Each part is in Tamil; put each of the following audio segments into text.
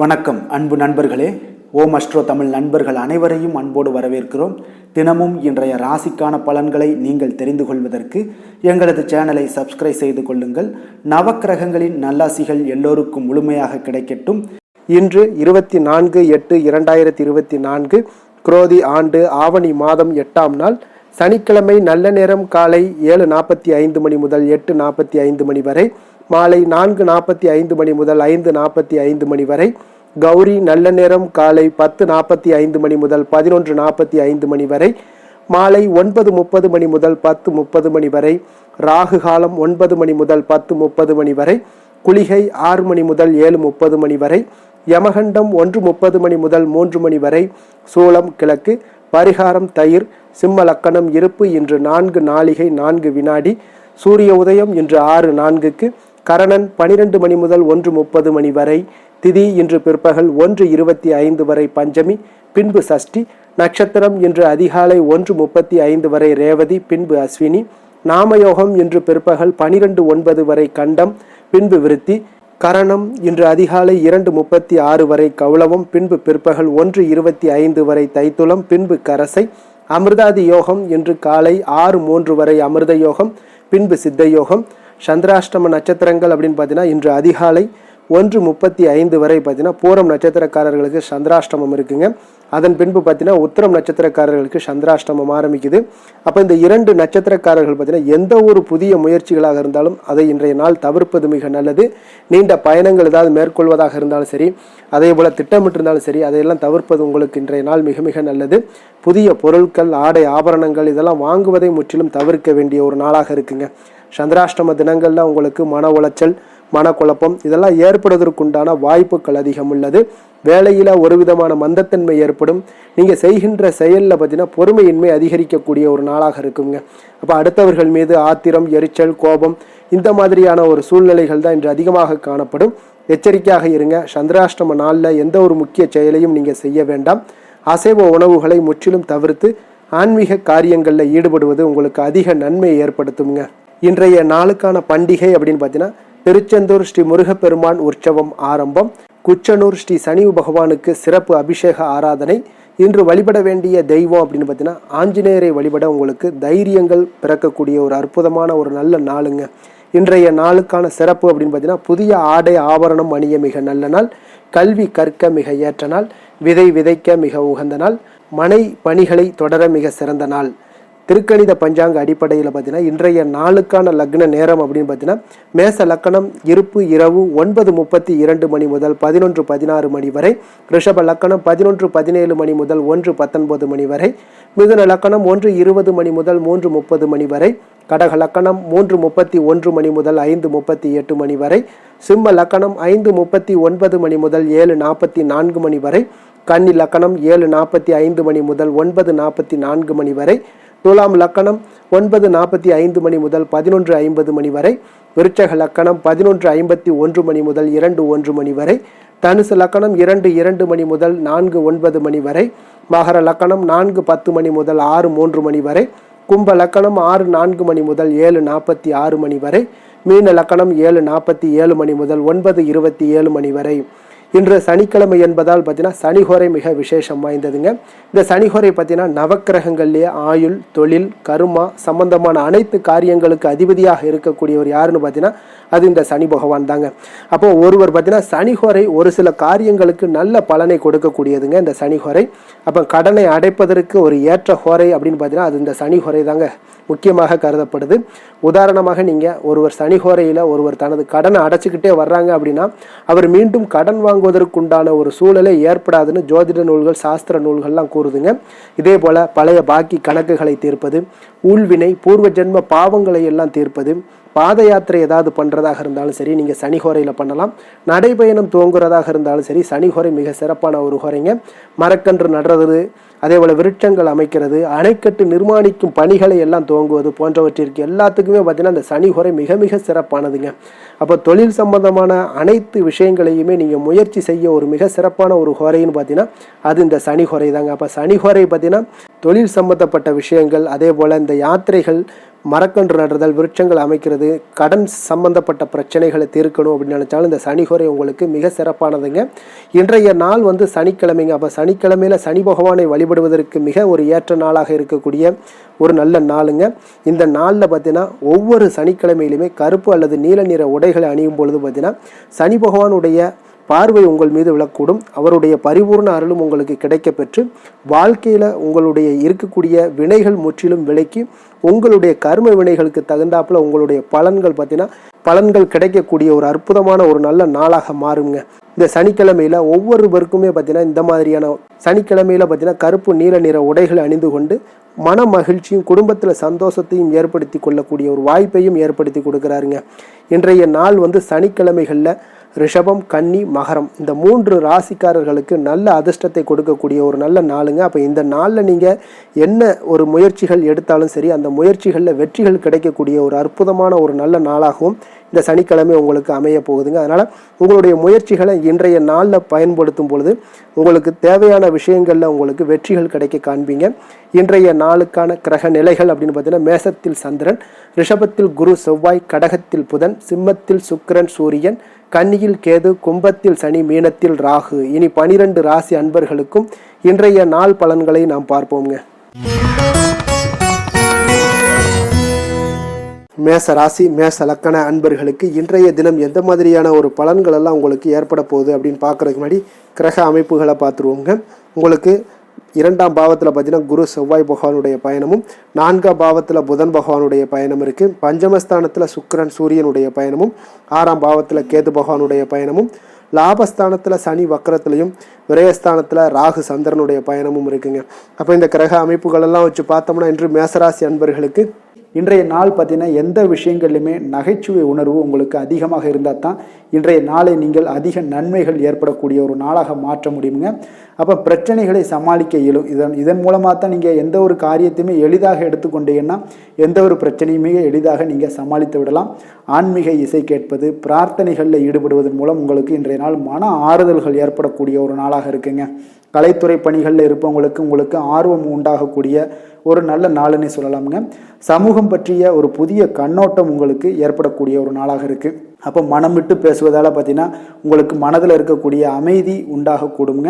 வணக்கம் அன்பு நண்பர்களே. ஓம் அஸ்ட்ரோ தமிழ் நண்பர்கள் அனைவரையும் அன்போடு வரவேற்கிறோம். தினமும் இன்றைய ராசிக்கான பலன்களை நீங்கள் தெரிந்து கொள்வதற்கு எங்களது சேனலை சப்ஸ்கிரைப் செய்து கொள்ளுங்கள். நவக்கிரகங்களின் நல்லாசிகள் எல்லோருக்கும் முழுமையாக கிடைக்கட்டும். இன்று 24/8/2024 குரோதி ஆண்டு ஆவணி மாதம் 8ஆம் நாள் சனிக்கிழமை. நல்ல நேரம் காலை 7:45 மணி முதல் 8:45 மணி வரை, மாலை 4:45 மணி முதல் 5:45 மணி வரை. கௌரி நல்ல நேரம் காலை 10:45 மணி முதல் 11:45 மணி வரை, மாலை 9:30 மணி முதல் 10:30 மணி வரை. ராகு காலம் 9 மணி முதல் 10:30 மணி வரை. குளிகை 6 மணி முதல் 7:30 மணி வரை. யமகண்டம் 1:30 மணி முதல் 3 மணி வரை. சூலம் கிழக்கு. பரிகாரம் தயிர். சிம்ம லக்கணம் இருப்பு இன்று 4 நாழிகை 4 வினாடி. சூரிய உதயம் இன்று 6:04. கரணன் 12 மணி முதல் 1:30 மணி வரை. திதி இன்று பிற்பகல் 1:25 வரை பஞ்சமி, பின்பு சஷ்டி. நட்சத்திரம் இன்று அதிகாலை 1:35 வரை ரேவதி, பின்பு அஸ்வினி. நாமயோகம் இன்று பிற்பகல் 12:09 வரை கண்டம், பின்பு விருத்தி. கரணம் இன்று அதிகாலை 2:36 வரை கௌளவம், பின்பு பிற்பகல் 1:25 வரை தைத்துளம், பின்பு கரசை. அமிர்தாதி யோகம் இன்று காலை 6:03 வரை அமிர்த யோகம், பின்பு சித்த யோகம். சந்திராஷ்டம நட்சத்திரங்கள் அப்படின்னு பார்த்தீங்கன்னா இன்று அதிகாலை 1:35 வரை பார்த்தீங்கன்னா பூரம் நட்சத்திரக்காரர்களுக்கு சந்திராஷ்டமம் இருக்குங்க. அதன் பின்பு பார்த்தீங்கன்னா உத்திரம் நட்சத்திரக்காரர்களுக்கு சந்திராஷ்டமம் ஆரம்பிக்குது. அப்போ இந்த 2 நட்சத்திரக்காரர்கள் பார்த்தீங்கன்னா எந்த ஒரு புதிய முயற்சிகளாக இருந்தாலும் அதை இன்றைய நாள் தவிர்ப்பது மிக நல்லது. நீண்ட பயணங்கள் ஏதாவது மேற்கொள்வதாக இருந்தாலும் சரி, அதே போல் திட்டமிட்டிருந்தாலும் சரி, அதையெல்லாம் தவிர்ப்பது உங்களுக்கு இன்றைய நாள் மிக மிக நல்லது. புதிய பொருட்கள், ஆடை, ஆபரணங்கள் இதெல்லாம் வாங்குவதை முற்றிலும் தவிர்க்க வேண்டிய ஒரு நாளாக இருக்குங்க. சந்திராஷ்டம தினங்களில் உங்களுக்கு மன உளைச்சல், மனக்குழப்பம் இதெல்லாம் ஏற்படுவதற்குண்டான வாய்ப்புகள் அதிகம் உள்ளது. வேலையில் ஒரு விதமான மந்தத்தன்மை ஏற்படும். நீங்கள் செய்கின்ற செயலில் பார்த்தீங்கன்னா பொறுமையின்மை அதிகரிக்கக்கூடிய ஒரு நாளாக இருக்குங்க. அப்போ அடுத்தவர்கள் மீது ஆத்திரம், எரிச்சல், கோபம் இந்த மாதிரியான ஒரு சூழ்நிலைகள் தான் இன்று அதிகமாக காணப்படும். எச்சரிக்கையாக இருங்க. சந்திராஷ்டம நாளில் எந்த ஒரு முக்கிய செயலையும் நீங்கள் செய்ய வேண்டாம். அசைவ உணவுகளை முற்றிலும் தவிர்த்து ஆன்மீக காரியங்களில் ஈடுபடுவது உங்களுக்கு அதிக நன்மையை ஏற்படுத்துங்க. இன்றைய நாளுக்கான பண்டிகை அப்படின்னு பார்த்தீங்கன்னா திருச்செந்தூர் ஸ்ரீ முருகப்பெருமான் உற்சவம் ஆரம்பம். குச்சனூர் ஸ்ரீ சனி பகவானுக்கு சிறப்பு அபிஷேக ஆராதனை. இன்று வழிபட வேண்டிய தெய்வம் அப்படின்னு பார்த்தீங்கன்னா ஆஞ்சநேயரை வழிபட உங்களுக்கு தைரியங்கள் பிறக்கக்கூடிய ஒரு அற்புதமான ஒரு நல்ல நாளுங்க. இன்றைய நாளுக்கான சிறப்பு அப்படின்னு பார்த்தீங்கன்னா புதிய ஆடை ஆபரணம் அணிய மிக நல்ல நாள். கல்வி கற்க மிக ஏற்ற நாள். விதை விதைக்க மிக உகந்த நாள். மனை பணிகளை தொடர மிக சிறந்த நாள். திருக்கணித பஞ்சாங்க அடிப்படையில் பார்த்தீங்கன்னா இன்றைய நாளுக்கான லக்ன நேரம் அப்படின்னு பார்த்தீங்கன்னா மேச லக்கணம் இருப்பு இரவு 9:32 மணி முதல் 11:16 மணி வரை. ரிஷப லக்கணம் 11:17 மணி முதல் 1:19 மணி வரை. மிதுன லக்கணம் 1:20 மணி முதல் 3:30 மணி வரை. கடக லக்கணம் 3:31 மணி முதல் 5:38 மணி வரை. சிம்ம லக்கணம் 5:39 மணி முதல் 7:44 மணி வரை. கன்னி லக்கணம் 7:45 மணி முதல் 9:44 மணி வரை. துலாம் லக்கணம் 9:45 மணி முதல் 11:50 மணி வரை. விருச்சக லக்கணம் 11:51 மணி முதல் 2:01 மணி வரை. தனுசு லக்கணம் 2:02 மணி முதல் 4:09 மணி வரை. மகர லக்கணம் 4:10 மணி முதல் 6:03 மணி வரை. கும்ப லக்கணம் 6:04 மணி முதல் 7:46 மணி வரை. மீன லக்கணம் 7:47 மணி முதல் 9:27 மணி வரை. இன்று சனிக்கிழமை என்பதால் பார்த்தீங்கன்னா சனிஹோரை மிக விசேஷம் வாய்ந்ததுங்க. இந்த சனிஹோரை பார்த்தீங்கன்னா நவக்கிரகங்கள்லேயே ஆயுள், தொழில், கருமா சம்பந்தமான அனைத்து காரியங்களுக்கு அதிபதியாக இருக்கக்கூடியவர் யாருன்னு பார்த்தீங்கன்னா அது இந்த சனி பகவான் தாங்க. அப்போ ஒருவர் பார்த்தீங்கன்னா சனிஹோரை ஒரு சில காரியங்களுக்கு நல்ல பலனை கொடுக்கக்கூடியதுங்க இந்த சனிஹோரை. அப்போ கடனை அடைப்பதற்கு ஒரு ஏற்ற ஹோரை அப்படின்னு பார்த்தீங்கன்னா அது இந்த சனிஹோரை தாங்க முக்கியமாக கருதப்படுது. உதாரணமாக நீங்கள் ஒருவர் சனிஹோரையில் ஒருவர் தனது கடனை அடைச்சிக்கிட்டே வர்றாங்க அப்படின்னா அவர் மீண்டும் கடன் வாங்குவதற்குண்டான ஒரு சூழலை ஏற்படாதுன்னு ஜோதிட நூல்கள், சாஸ்திர நூல்கள்லாம் கூறுதுங்க. இதே போல் பழைய பாக்கி கணக்குகளை தீர்ப்பது, ஊழ்வினை, பூர்வ ஜென்ம பாவங்களை எல்லாம் தீர்ப்பது, பாத யாத்திரை ஏதாவது பண்ணுறதாக இருந்தாலும் சரி நீங்கள் சனிஹோரையில் பண்ணலாம். நடைபயணம் துவங்குறதாக இருந்தாலும் சரி சனிஹோரை மிக சிறப்பான ஒரு ஹோரைங்க. மரக்கன்று நடுறது, அதே போல் விருட்சங்கள் அமைக்கிறது, அணைக்கட்டு நிர்மாணிக்கும் பணிகளை எல்லாம் துவங்குவது போன்றவற்றிற்கு எல்லாத்துக்குமே பார்த்தீங்கன்னா இந்த சனிஹோரை மிக மிக சிறப்பானதுங்க. அப்போ தொழில் சம்பந்தமான அனைத்து விஷயங்களையுமே நீங்கள் முயற்சி செய்ய ஒரு மிக சிறப்பான ஒரு ஹோரைன்னு பார்த்தீங்கன்னா அது இந்த சனிஹோரை தாங்க. அப்போ சனிஹோரை பார்த்தீங்கன்னா தொழில் சம்பந்தப்பட்ட விஷயங்கள், அதே போல் இந்த யாத்திரைகள், மரக்கன்று நடுறதல், விருட்சங்கள் அமைக்கிறது, கடன் சம்பந்தப்பட்ட பிரச்சனைகளை தீர்க்கணும் அப்படின்னு நினச்சாலும் இந்த சனிஹோரை உங்களுக்கு மிக சிறப்பானதுங்க. இன்றைய நாள் சனிக்கிழமைங்க. அப்போ சனிக்கிழமையில் சனி பகவானை வழிபடுவதற்கு மிக ஒரு ஏற்ற நாளாக இருக்கக்கூடிய ஒரு நல்ல நாளுங்க. இந்த நாளில் பார்த்தீங்கன்னா ஒவ்வொரு சனிக்கிழமையிலுமே கருப்பு அல்லது நீல நிற உடைகளை அணியும் பொழுது பார்த்தீங்கன்னா சனி பகவானுடைய பார்வை உங்கள் மீது விழக்கூடும். அவருடைய பரிபூர்ண அருளும் உங்களுக்கு கிடைக்க பெற்று வாழ்க்கையில் உங்களுடைய இருக்கக்கூடிய வினைகள் முற்றிலும் விலக்கி உங்களுடைய கர்ம வினைகளுக்கு தகுந்தாப்புல உங்களுடைய பலன்கள் கிடைக்கக்கூடிய ஒரு அற்புதமான ஒரு நல்ல நாளாக மாறுங்க. இந்த சனிக்கிழமையில் ஒவ்வொருவருக்குமே பார்த்தீங்கன்னா இந்த மாதிரியான சனிக்கிழமையில் பார்த்தீங்கன்னா கருப்பு நீல நிற உடைகளை அணிந்து கொண்டு மன மகிழ்ச்சியும் குடும்பத்தில் சந்தோஷத்தையும் ஏற்படுத்தி கொள்ளக்கூடிய ஒரு வாய்ப்பையும் ஏற்படுத்தி கொடுக்குறாருங்க. இன்றைய நாள் சனிக்கிழமைகளில் ரிஷபம், கன்னி, மகரம் இந்த 3 ராசிக்காரர்களுக்கு நல்ல அதிர்ஷ்டத்தை கொடுக்கக்கூடிய ஒரு நல்ல நாளுங்க. அப்போ இந்த நாளில் நீங்கள் என்ன ஒரு முயற்சிகள் எடுத்தாலும் சரி அந்த முயற்சிகளில் வெற்றிகள் கிடைக்கக்கூடிய ஒரு அற்புதமான ஒரு நல்ல நாளாகவும் இந்த சனிக்கிழமை உங்களுக்கு அமைய போகுதுங்க. அதனால் உங்களுடைய முயற்சிகளை இன்றைய நாளில் பயன்படுத்தும் பொழுது உங்களுக்கு தேவையான விஷயங்களில் உங்களுக்கு வெற்றிகள் கிடைக்க காண்பீங்க. இன்றைய நாளுக்கான கிரக நிலைகள் அப்படின்னு பார்த்தீங்கன்னா மேசத்தில் சந்திரன், ரிஷபத்தில் குரு செவ்வாய், கடகத்தில் புதன், சிம்மத்தில் சுக்கிரன் சூரியன், கன்னியில் கேது, கும்பத்தில் சனி, மீனத்தில் ராகு. இனி 12 ராசி அன்பர்களுக்கும் இன்றைய நாள் பலன்களை நாம் பார்ப்போங்க. மேச ராசி மேச லக்கண அன்பர்களுக்கு இன்றைய தினம் எந்த மாதிரியான ஒரு பலன்கள் எல்லாம் உங்களுக்கு ஏற்பட போகுது அப்படின்னு பார்க்கறதுக்கு முன்னாடி கிரக அமைப்புகளை பார்த்துருவோங்க. உங்களுக்கு 2ஆம் பாவத்தில் பார்த்தீங்கன்னா குரு செவ்வாய் பகவானுடைய பயணமும், 4ஆம் பாவத்தில் புதன் பகவானுடைய பயணம் இருக்குது. பஞ்சமஸ்தானத்தில் சுக்கிரன் சூரியனுடைய பயணமும், 6ஆம் பாவத்தில் கேது பகவானுடைய பயணமும், லாபஸ்தானத்தில் சனி வக்கரத்துலையும், விரயஸ்தானத்தில் ராகு சந்திரனுடைய பயணமும் இருக்குங்க. அப்போ இந்த கிரக அமைப்புகளெல்லாம் வச்சு பார்த்தோம்னா இன்று மேசராசி அன்பர்களுக்கு இன்றைய நாள் பார்த்தீங்கன்னா எந்த விஷயங்கள்லையுமே நகைச்சுவை உணர்வு உங்களுக்கு அதிகமாக இருந்தால் தான் இன்றைய நாளை நீங்கள் அதிக நன்மைகள் ஏற்படக்கூடிய ஒரு நாளாக மாற்ற முடியுங்க. அப்போ பிரச்சனைகளை சமாளிக்க இயலும். இதன் மூலமாக தான் நீங்கள் எந்த ஒரு காரியத்தையுமே எளிதாக எடுத்துக்கொண்டீங்கன்னா எந்த ஒரு பிரச்சனையுமே எளிதாக நீங்கள் சமாளித்து விடலாம். ஆன்மீக இசை கேட்பது, பிரார்த்தனைகளில் ஈடுபடுவதன் மூலம் உங்களுக்கு இன்றைய நாள் மன ஆறுதல்கள் ஏற்படக்கூடிய ஒரு நாளாக இருக்குங்க. கலைத்துறை பணிகளில் இருப்பவங்களுக்கு உங்களுக்கு ஆர்வம் உண்டாகக்கூடிய ஒரு நல்ல நாளுன்னு சொல்லலாமுங்க. சமூகம் பற்றிய ஒரு புதிய கண்ணோட்டம் உங்களுக்கு ஏற்படக்கூடிய ஒரு நாளாக இருக்குது. அப்போ மனம் விட்டு பேசுவதால் பார்த்தீங்கன்னா உங்களுக்கு மனதில் இருக்கக்கூடிய அமைதி உண்டாகக்கூடுங்க.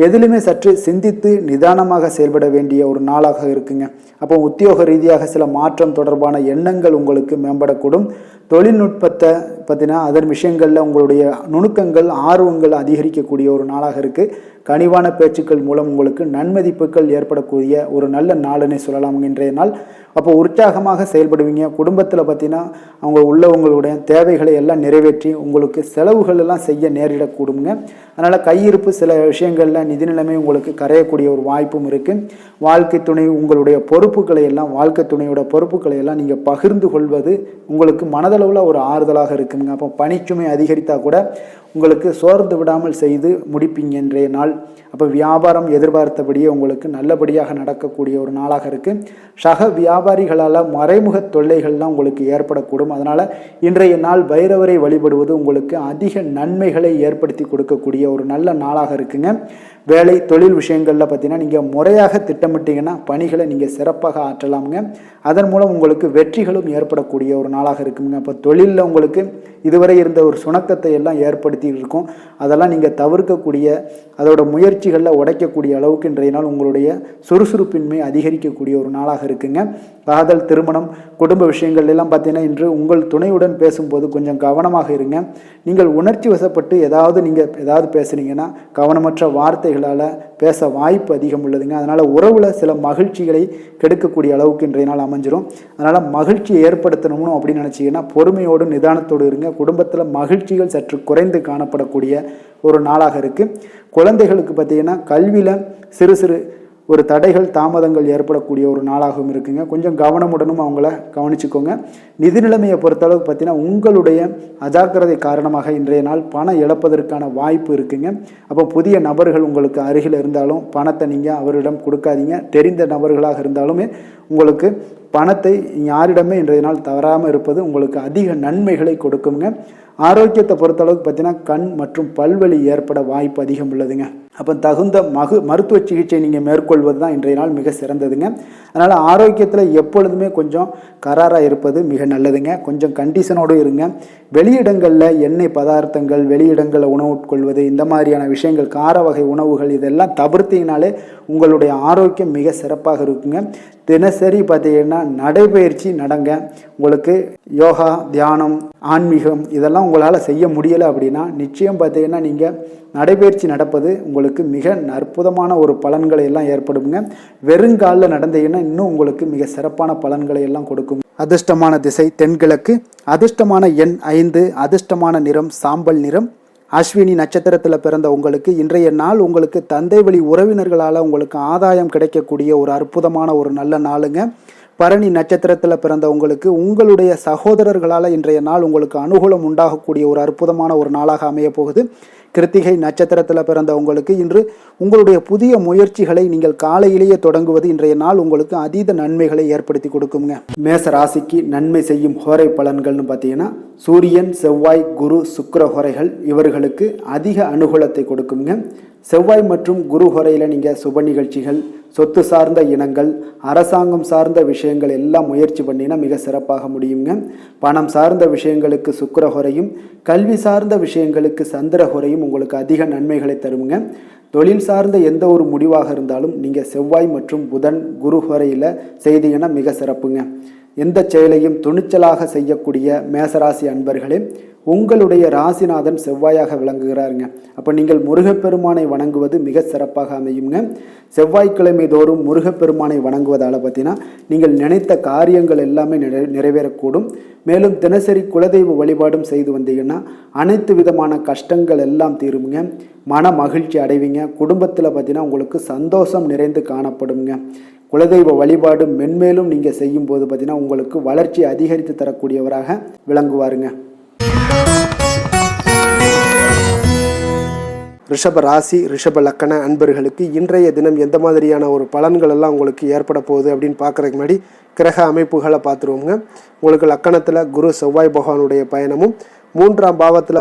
எதிலுமே சற்று சிந்தித்து நிதானமாக செயல்பட வேண்டிய ஒரு நாளாக இருக்குங்க. அப்போ உத்தியோக ரீதியாக சில மாற்றம் தொடர்பான எண்ணங்கள் உங்களுக்கு மேம்படக்கூடும். தொழில்நுட்பத்தை பார்த்தீங்கன்னா அதன் விஷயங்களில் உங்களுடைய நுணுக்கங்கள் ஆர்வங்கள் அதிகரிக்கக்கூடிய ஒரு நாளாக இருக்குது. கனிவான பேச்சுக்கள் மூலம் உங்களுக்கு நன்மதிப்புகள் ஏற்படக்கூடிய ஒரு நல்ல நாளுன்னு சொல்லலாம் இன்றைய நாள். அப்போ உற்சாகமாக செயல்படுவீங்க. குடும்பத்தில் பார்த்தீங்கன்னா அவங்க உள்ளவங்களுடைய தேவைகளை எல்லாம் நிறைவேற்றி உங்களுக்கு செலவுகள் எல்லாம் செய்ய நேரிடக்கூடுங்க. அதனால் கையிருப்பு சில விஷயங்களில் நிதி நிலைமை உங்களுக்கு கரையக்கூடிய ஒரு வாய்ப்பும் இருக்குது. வாழ்க்கை துணை உங்களுடைய பொறுப்புகளை எல்லாம் வாழ்க்கை துணையோட பொறுப்புகளை எல்லாம் நீங்கள் பகிர்ந்து கொள்வது உங்களுக்கு மனதளவில் ஒரு ஆறுதலாக இருக்குங்க. அப்போ பணிச்சுமை அதிகரித்தால் கூட உங்களுக்கு சோர்ந்து விடாமல் செய்து முடிப்பீங்க இன்றைய நாள். அப்போ வியாபாரம் எதிர்பார்த்தபடியே உங்களுக்கு நல்லபடியாக நடக்கக்கூடிய ஒரு நாளாக இருக்குது. சக வியாபாரிகளால் மறைமுக தொல்லைகள்லாம் உங்களுக்கு ஏற்படக்கூடும். அதனால் இன்றைய நாள் பைரவரை வழிபடுவது உங்களுக்கு அதிக நன்மைகளை ஏற்படுத்தி கொடுக்கக்கூடிய ஒரு நல்ல நாளாக இருக்குங்க. வேலை தொழில் விஷயங்களில் பார்த்தீங்கன்னா நீங்கள் முறையாக திட்டமிட்டீங்கன்னா பணிகளை நீங்கள் சிறப்பாக ஆற்றலாமுங்க. அதன் மூலம் உங்களுக்கு வெற்றிகளும் ஏற்படக்கூடிய ஒரு நாளாக இருக்குங்க. அப்போ தொழிலில் உங்களுக்கு இதுவரை இருந்த ஒரு சுணக்கத்தை எல்லாம் ஏற்படுத்தி இருக்கும். அதெல்லாம் நீங்கள் தவிர்க்கக்கூடிய அதோட முயற்சிகளில் உடைக்கக்கூடிய அளவுக்கு இன்றைய நாள் உங்களுடைய சுறுசுறுப்பின்மை அதிகரிக்கக்கூடிய ஒரு நாளாக இருக்குங்க. காதல், திருமணம், குடும்ப விஷயங்கள் எல்லாம் பார்த்தீங்கன்னா இன்று உங்கள் துணையுடன் பேசும்போது கொஞ்சம் கவனமாக இருங்க. நீங்கள் உணர்ச்சி வசப்பட்டு ஏதாவது பேசுனீங்கன்னா கவனமற்ற வார்த்தைகளால் பேச வாய்ப்பு அதிகம் உள்ளதுங்க. அதனால் உறவில் சில மகிழ்ச்சிகளை கெடுக்கக்கூடிய அளவுக்கு இன்றைய நாள் அமைஞ்சிரும். அதனால் மகிழ்ச்சியை ஏற்படுத்தணும்னு அப்படின்னு நினச்சிங்கன்னா பொறுமையோடு நிதானத்தோடு இருங்க. குடும்பத்தில் மகிழ்ச்சிகள் சற்று குறைந்து காணப்படக்கூடிய ஒரு நாளாக இருக்குது. குழந்தைகளுக்கு பார்த்தீங்கன்னா கல்வியில் சிறு ஒரு தடைகள் தாமதங்கள் ஏற்படக்கூடிய ஒரு நாளாகவும் இருக்குங்க. கொஞ்சம் கவனமுடனும் அவங்கள கவனிச்சுக்கோங்க. நிதி நிலைமையை பொறுத்தளவுக்கு பார்த்தீங்கன்னா உங்களுடைய அஜாக்கிரதை காரணமாக இன்றைய நாள் பணம் இழப்பதற்கான வாய்ப்பு இருக்குங்க. அப்போ புதிய நபர்கள் உங்களுக்கு அருகில் இருந்தாலும் பணத்தை நீங்கள் அவரிடம் கொடுக்காதீங்க. தெரிந்த நபர்களாக இருந்தாலுமே உங்களுக்கு பணத்தை யாரிடமே இன்றைய நாள் தவறாமல் இருப்பது உங்களுக்கு அதிக நன்மைகளை கொடுக்குங்க. ஆரோக்கியத்தை பொறுத்தளவுக்கு பார்த்தீங்கன்னா கண் மற்றும் பல்வலி ஏற்பட வாய்ப்பு அதிகம் உள்ளதுங்க. அப்போ தகுந்த மருத்துவ சிகிச்சை நீங்கள் மேற்கொள்வது தான் இன்றைய நாள் மிக சிறந்ததுங்க. அதனால் ஆரோக்கியத்தில் எப்பொழுதுமே கொஞ்சம் கராராக இருப்பது மிக நல்லதுங்க. கொஞ்சம் கண்டிஷனோடு இருங்க. வெளியிடங்களில் எண்ணெய் பதார்த்தங்கள், வெளியிடங்களில் உணவு உட்கொள்வது, இந்த மாதிரியான விஷயங்கள், கார வகை உணவுகள் இதெல்லாம் தவிர்த்தீங்கனாலே உங்களுடைய ஆரோக்கியம் மிக சிறப்பாக இருக்குங்க. தினசரி பார்த்தீங்கன்னா நடைபயிற்சி நடங்க. உங்களுக்கு யோகா, தியானம், ஆன்மீகம் இதெல்லாம் உங்களால் செய்ய முடியலை அப்படின்னா நிச்சயம் பார்த்தீங்கன்னா நீங்கள் நடைபயிற்சி நடப்பது உங்களுக்கு மிக அற்புதமான ஒரு பலன்களை எல்லாம் ஏற்படுங்க. வெறுங்காலில் நடந்தீங்கன்னா இன்னும் உங்களுக்கு மிக சிறப்பான பலன்களை எல்லாம் கொடுக்கும். அதிர்ஷ்டமான திசை தென்கிழக்கு, அதிர்ஷ்டமான எண் 5, அதிர்ஷ்டமான நிறம் சாம்பல் நிறம். அஸ்வினி நட்சத்திரத்தில் பிறந்த உங்களுக்கு இன்றைய நாள் உங்களுக்கு தந்தை வழி உறவினர்களால் உங்களுக்கு ஆதாயம் கிடைக்கக்கூடிய ஒரு அற்புதமான ஒரு நல்ல நாளுங்க. பரணி நட்சத்திரத்தில் பிறந்த உங்களுக்கு உங்களுடைய சகோதரர்களால் இன்றைய நாள் உங்களுக்கு அனுகூலம் உண்டாகக்கூடிய ஒரு அற்புதமான ஒரு நாளாக அமைய போகுது. கிருத்திகை நட்சத்திரத்தில் பிறந்த உங்களுக்கு இன்று உங்களுடைய புதிய முயற்சிகளை நீங்கள் காலையிலேயே தொடங்குவது இன்றைய நாள் உங்களுக்கு அதீத நன்மைகளை ஏற்படுத்தி கொடுக்குங்க. மேச ராசிக்கு நன்மை செய்யும் ஹோரை பலன்கள்னு பார்த்தீங்கன்னா சூரியன், செவ்வாய், குரு, சுக்கிர ஹோரைகள் இவர்களுக்கு அதிக அனுகூலத்தை கொடுக்குங்க. செவ்வாய் மற்றும் குரு ஹோரையில் நீங்கள் சுப நிகழ்ச்சிகள், சொத்து சார்ந்த இனங்கள், அரசாங்கம் சார்ந்த விஷயங்கள் எல்லாம் முயற்சி பண்ணினா மிக சிறப்பாக முடியுங்க. பணம் சார்ந்த விஷயங்களுக்கு சுக்கிர ஹோரையும், கல்வி சார்ந்த விஷயங்களுக்கு சந்திர ஹோரையும் உங்களுக்கு அதிக நன்மைகளை தருங்க. தொழில் சார்ந்த எந்த ஒரு முடிவாக இருந்தாலும் நீங்கள் செவ்வாய் மற்றும் புதன், குரு ஹோரையில் செய்தீங்கன்னா மிக சிறப்புங்க. எந்த செயலையும் துணிச்சலாக செய்யக்கூடிய மேசராசி அன்பர்களே, உங்களுடைய ராசிநாதன் செவ்வாயாக விளங்குகிறாருங்க. அப்போ நீங்கள் முருகப்பெருமானை வணங்குவது மிக சிறப்பாக அமையுங்க. செவ்வாய்க்கிழமை தோறும் முருகப்பெருமானை வணங்குவதால் பார்த்தீங்கன்னா நீங்கள் நினைத்த காரியங்கள் எல்லாமே நிறைவேறக்கூடும். மேலும் தினசரி குலதெய்வ வழிபாடும் செய்து வந்தீங்கன்னா அனைத்து விதமான கஷ்டங்கள் எல்லாம் தீருங்க. மன மகிழ்ச்சி அடைவீங்க. குடும்பத்தில் பார்த்தீங்கன்னா உங்களுக்கு சந்தோஷம் நிறைந்து காணப்படுங்க. குலதெய்வ வழிபாடு மென்மேலும் நீங்கள் செய்யும் போது பார்த்தீங்கன்னா உங்களுக்கு வளர்ச்சி அதிகரித்து தரக்கூடியவராக விளங்குவாருங்க. ரிஷப ராசி, ரிஷப லக்கண அன்பர்களுக்கு இன்றைய தினம் எந்த மாதிரியான ஒரு பலன்கள் எல்லாம் உங்களுக்கு ஏற்பட போகுது அப்படின்னு பார்க்குறதுக்கு முன்னாடி கிரக அமைப்புகளை பார்த்துருவோங்க. உங்களுக்கு லக்கணத்தில் குரு செவ்வாய் பகவானுடைய பயணமும், 3ஆம் பாவத்தில்